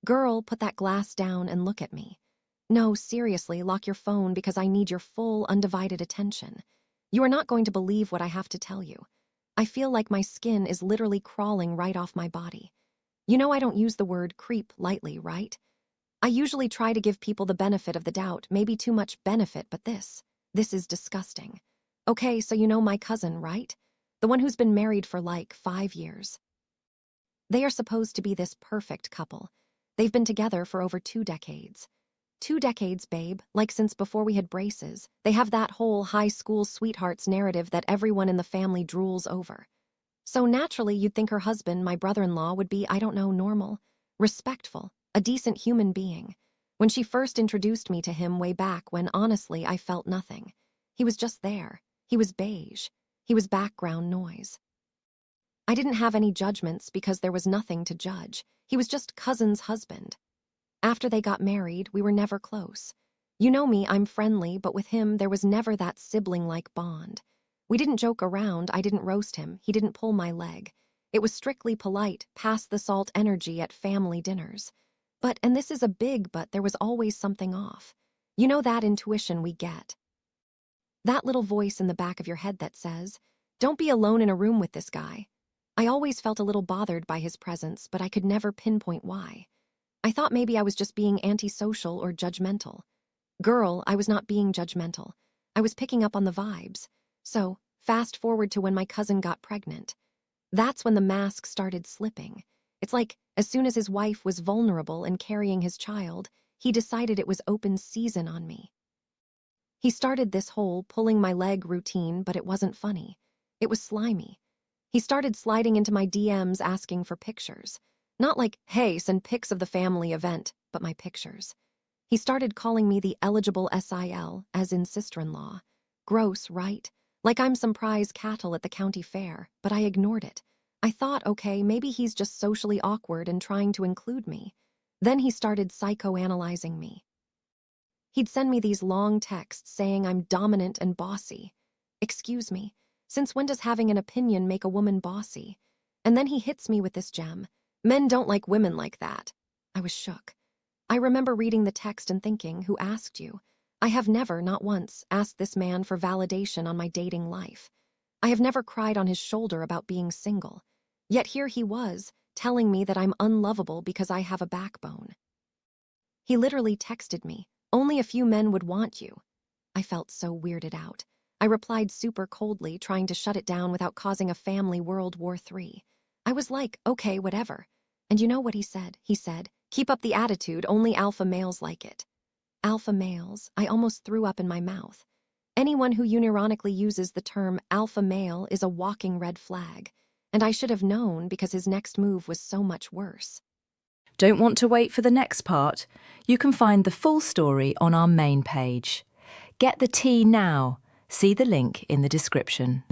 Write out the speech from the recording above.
Girl, put that glass down and look at me. No, seriously, lock your phone because I need your full, undivided attention. You are not going to believe what I have to tell you. I feel like my skin is literally crawling right off my body. You know I don't use the word creep lightly, right? I usually try to give people the benefit of the doubt, maybe too much benefit, but this is disgusting. Okay, so you know my cousin, right? The one who's been married for like 5 years. They are supposed to be this perfect couple. They've been together for over 2 decades. 2 decades, babe, like since before we had braces. They have that whole high school sweethearts narrative that everyone in the family drools over. So naturally, you'd think her husband, my brother-in-law, would be, I don't know, normal, respectful, a decent human being. When she first introduced me to him way back when, honestly, I felt nothing. He was just there. He was beige. He was background noise. I didn't have any judgments because there was nothing to judge. He was just cousin's husband. After they got married, we were never close. You know me, I'm friendly, but with him, there was never that sibling-like bond. We didn't joke around, I didn't roast him, he didn't pull my leg. It was strictly polite, pass-the-salt energy at family dinners. But, and this is a big but, there was always something off. You know that intuition we get. That little voice in the back of your head that says, don't be alone in a room with this guy. I always felt a little bothered by his presence, but I could never pinpoint why. I thought maybe I was just being antisocial or judgmental. Girl, I was not being judgmental. I was picking up on the vibes. So, fast forward to when my cousin got pregnant. That's when the mask started slipping. It's like, as soon as his wife was vulnerable and carrying his child, he decided it was open season on me. He started this whole pulling my leg routine, but it wasn't funny. It was slimy. He started sliding into my DMs asking for pictures. Not like, hey, send pics of the family event, but my pictures. He started calling me the eligible SIL, as in sister-in-law. Gross, right? Like I'm some prize cattle at the county fair, but I ignored it. I thought, okay, maybe he's just socially awkward and trying to include me. Then he started psychoanalyzing me. He'd send me these long texts saying I'm dominant and bossy. Excuse me, since when does having an opinion make a woman bossy? And then he hits me with this gem. Men don't like women like that. I was shook. I remember reading the text and thinking, who asked you? I have never, not once, asked this man for validation on my dating life. I have never cried on his shoulder about being single. Yet here he was, telling me that I'm unlovable because I have a backbone. He literally texted me, only a few men would want you. I felt so weirded out. I replied super coldly, trying to shut it down without causing a family World War III. I was like, okay, whatever. And you know what he said? He said, keep up the attitude, only alpha males like it. Alpha males, I almost threw up in my mouth. Anyone who unironically uses the term alpha male is a walking red flag. And I should have known because his next move was so much worse. Don't want to wait for the next part? You can find the full story on our main page. Get the tea now. See the link in the description.